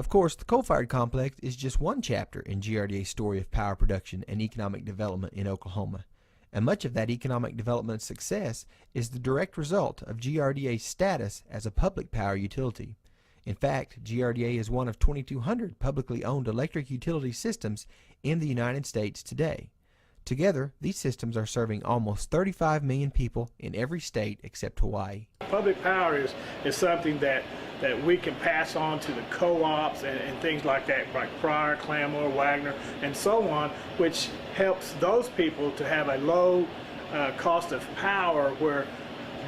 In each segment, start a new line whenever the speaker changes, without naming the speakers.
Of course, the coal-fired complex is just one chapter in GRDA's story of power production and economic development in Oklahoma, and much of that economic development success is the direct result of GRDA's status as a public power utility. In fact, GRDA is one of 2,200 publicly owned electric utility systems in the United States today. Together, these systems are serving almost 35 million people in every state except Hawaii.
Public power is something that we can pass on to the co-ops and things like that, like Pryor, Clamor, Wagner, and so on, which helps those people to have a low cost of power where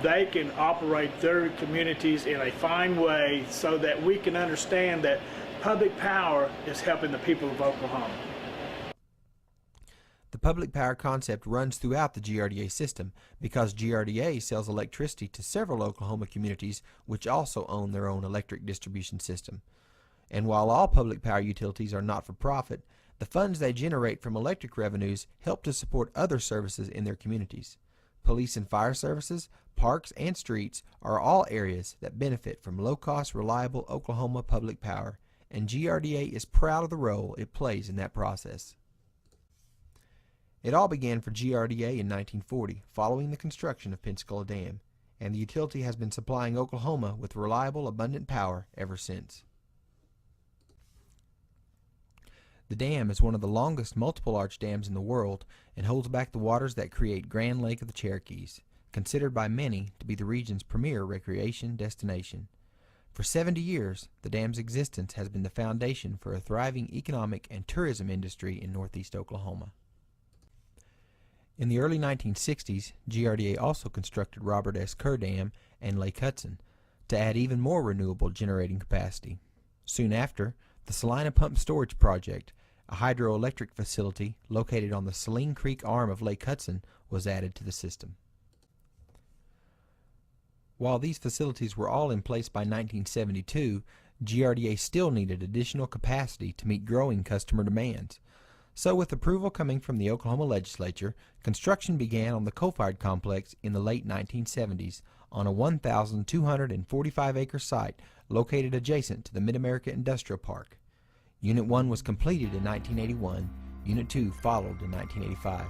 they can operate their communities in a fine way so that we can understand that public power is helping the people of Oklahoma.
The public power concept runs throughout the GRDA system because GRDA sells electricity to several Oklahoma communities which also own their own electric distribution system. And while all public power utilities are not for profit, the funds they generate from electric revenues help to support other services in their communities. Police and fire services, parks, and streets are all areas that benefit from low-cost, reliable Oklahoma public power, and GRDA is proud of the role it plays in that process. It all began for GRDA in 1940, following the construction of Pensacola Dam, and the utility has been supplying Oklahoma with reliable, abundant power ever since. The dam is one of the longest multiple arch dams in the world and holds back the waters that create Grand Lake of the Cherokees, considered by many to be the region's premier recreation destination. For 70 years, the dam's existence has been the foundation for a thriving economic and tourism industry in northeast Oklahoma. In the early 1960s, GRDA also constructed Robert S. Kerr Dam and Lake Hudson to add even more renewable generating capacity. Soon after, the Salina Pump Storage Project, a hydroelectric facility located on the Saline Creek arm of Lake Hudson, was added to the system. While these facilities were all in place by 1972, GRDA still needed additional capacity to meet growing customer demands. So with approval coming from the Oklahoma legislature, construction began on the coal-fired complex in the late 1970s on a 1,245-acre site located adjacent to the MidAmerica Industrial Park. Unit 1 was completed in 1981, Unit 2 followed in 1985.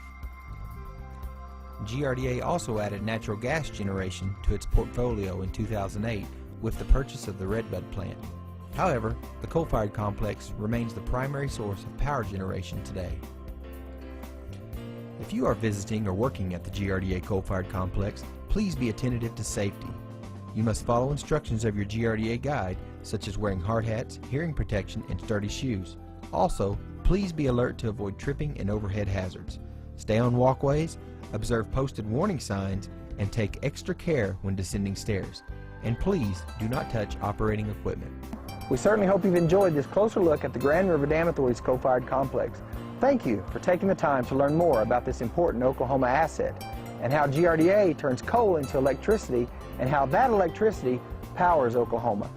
GRDA also added natural gas generation to its portfolio in 2008 with the purchase of the Redbud plant. However, the coal-fired complex remains the primary source of power generation today. If you are visiting or working at the GRDA coal-fired complex, please be attentive to safety. You must follow instructions of your GRDA guide, such as wearing hard hats, hearing protection, and sturdy shoes. Also, please be alert to avoid tripping and overhead hazards. Stay on walkways, observe posted warning signs, and take extra care when descending stairs. And please do not touch operating equipment.
We certainly hope you've enjoyed this closer look at the Grand River Dam Authority's coal-fired complex. Thank you for taking the time to learn more about this important Oklahoma asset and how GRDA turns coal into electricity and how that electricity powers Oklahoma.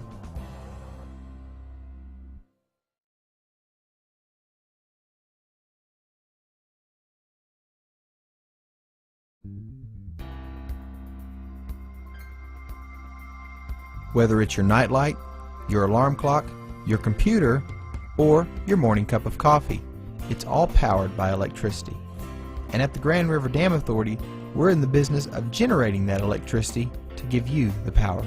Whether it's your nightlight, your alarm clock, your computer, or your morning cup of coffee, it's all powered by electricity. And at the Grand River Dam Authority, we're in the business of generating that electricity to give you the power.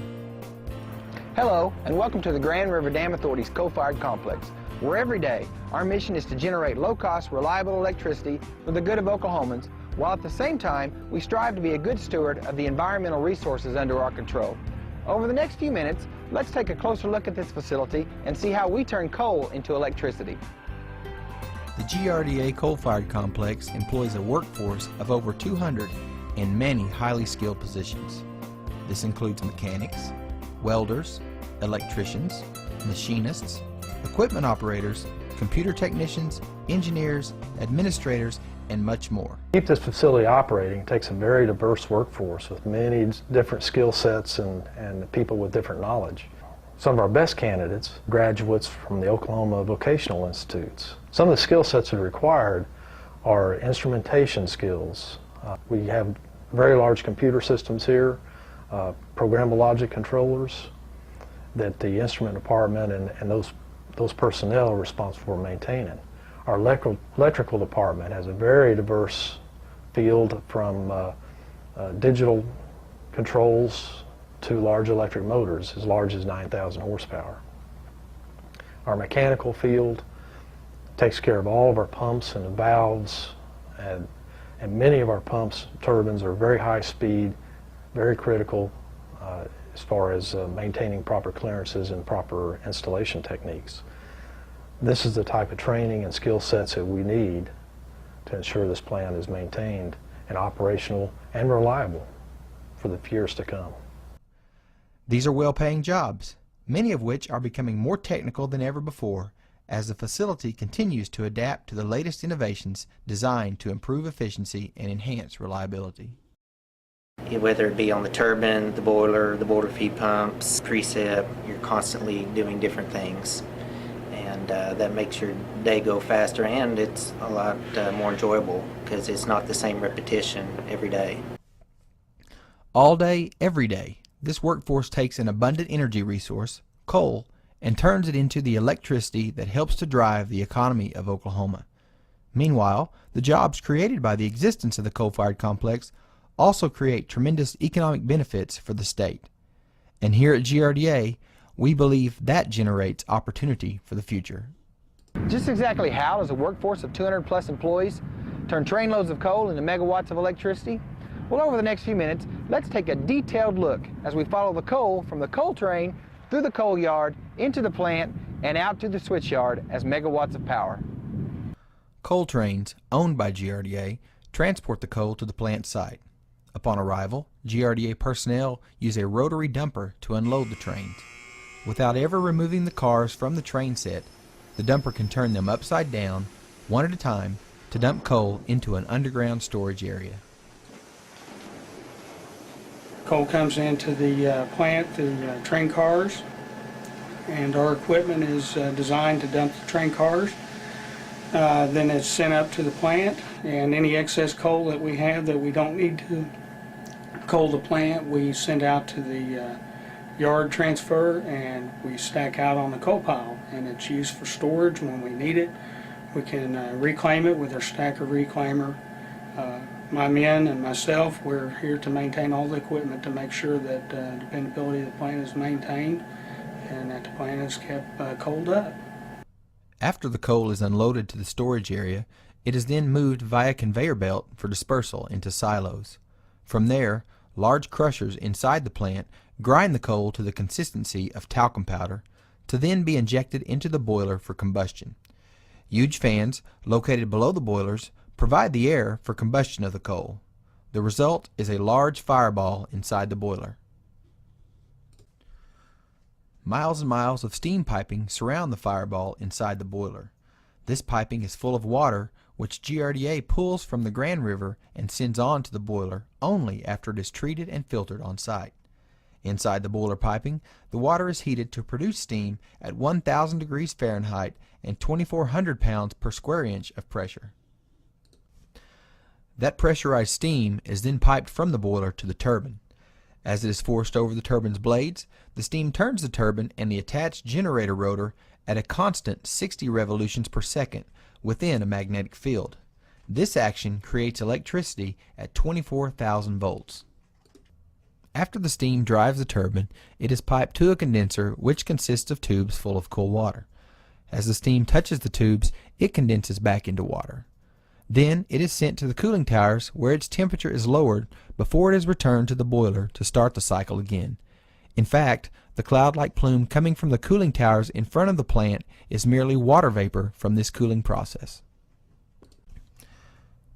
Hello, and welcome to the Grand River Dam Authority's coal-fired complex, where every day our mission is to generate low-cost, reliable electricity for the good of Oklahomans, while at the same time we strive to be a good steward of the environmental resources under our control. Over the next few minutes, let's take a closer look at this facility and see how we turn coal into electricity.
The GRDA coal-fired complex employs a workforce of over 200 in many highly skilled positions. This includes mechanics, welders, electricians, machinists, equipment operators, computer technicians, engineers, administrators, and much more.
To keep this facility operating takes a very diverse workforce with many different skill sets and people with different knowledge. Some of our best candidates, graduates from the Oklahoma Vocational Institutes. Some of the skill sets that are required are instrumentation skills. We have very large computer systems here, programmable logic controllers that the instrument department and those those personnel are responsible for maintaining. Our electrical department has a very diverse field from digital controls to large electric motors as large as 9,000 horsepower. Our mechanical field takes care of all of our pumps and valves, and many of our pumps, turbines are very high speed, very critical as far as maintaining proper clearances and proper installation techniques. This is the type of training and skill sets that we need to ensure this plant is maintained and operational and reliable for the years to come.
These are well-paying jobs, many of which are becoming more technical than ever before as the facility continues to adapt to the latest innovations designed to improve efficiency and enhance reliability.
Whether it be on the turbine, the boiler feed pumps, precip, you're constantly doing different things. And that makes your day go faster, and it's a lot more enjoyable because it's not the same repetition every day.
All day, every day, this workforce takes an abundant energy resource, coal, and turns it into the electricity that helps to drive the economy of Oklahoma. Meanwhile, the jobs created by the existence of the coal-fired complex also create tremendous economic benefits for the state. And here at GRDA, we believe that generates opportunity for the future.
Just exactly how does a workforce of 200 plus employees turn trainloads of coal into megawatts of electricity? Well, over the next few minutes, let's take a detailed look as we follow the coal from the coal train through the coal yard, into the plant, and out to the switch yard as megawatts of power.
Coal trains, owned by GRDA, transport the coal to the plant site. Upon arrival, GRDA personnel use a rotary dumper to unload the trains. Without ever removing the cars from the train set, the dumper can turn them upside down, one at a time, to dump coal into an underground storage area.
Coal comes into the plant through train cars, and our equipment is designed to dump the train cars. Then it's sent up to the plant, and any excess coal that we have that we don't need to coal the plant, we send out to the yard transfer, and we stack out on the coal pile, and it's used for storage when we need it. We can reclaim it with our stacker reclaimer. My men and myself, we're here to maintain all the equipment to make sure that dependability of the plant is maintained and that the plant is kept coaled up.
After the coal is unloaded to the storage area, it is then moved via conveyor belt for dispersal into silos. From there, large crushers inside the plant grind the coal to the consistency of talcum powder to then be injected into the boiler for combustion. Huge fans located below the boilers provide the air for combustion of the coal. The result is a large fireball inside the boiler. Miles and miles of steam piping surround the fireball inside the boiler. This piping is full of water, which GRDA pulls from the Grand River and sends on to the boiler only after it is treated and filtered on site. Inside the boiler piping, the water is heated to produce steam at 1,000 degrees Fahrenheit and 2,400 pounds per square inch of pressure. That pressurized steam is then piped from the boiler to the turbine. As it is forced over the turbine's blades, the steam turns the turbine and the attached generator rotor at a constant 60 revolutions per second within a magnetic field. This action creates electricity at 24,000 volts. After the steam drives the turbine, it is piped to a condenser which consists of tubes full of cool water. As the steam touches the tubes, it condenses back into water. Then it is sent to the cooling towers where its temperature is lowered before it is returned to the boiler to start the cycle again. In fact, the cloud-like plume coming from the cooling towers in front of the plant is merely water vapor from this cooling process.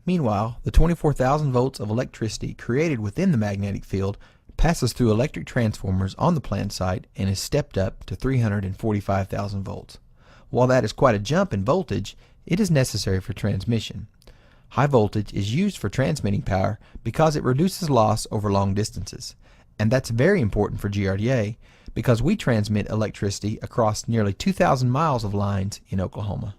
Meanwhile, the 24,000 volts of electricity created within the magnetic field passes through electric transformers on the plant site and is stepped up to 345,000 volts. While that is quite a jump in voltage, it is necessary for transmission. High voltage is used for transmitting power because it reduces loss over long distances. And that's very important for GRDA because we transmit electricity across nearly 2,000 miles of lines in Oklahoma.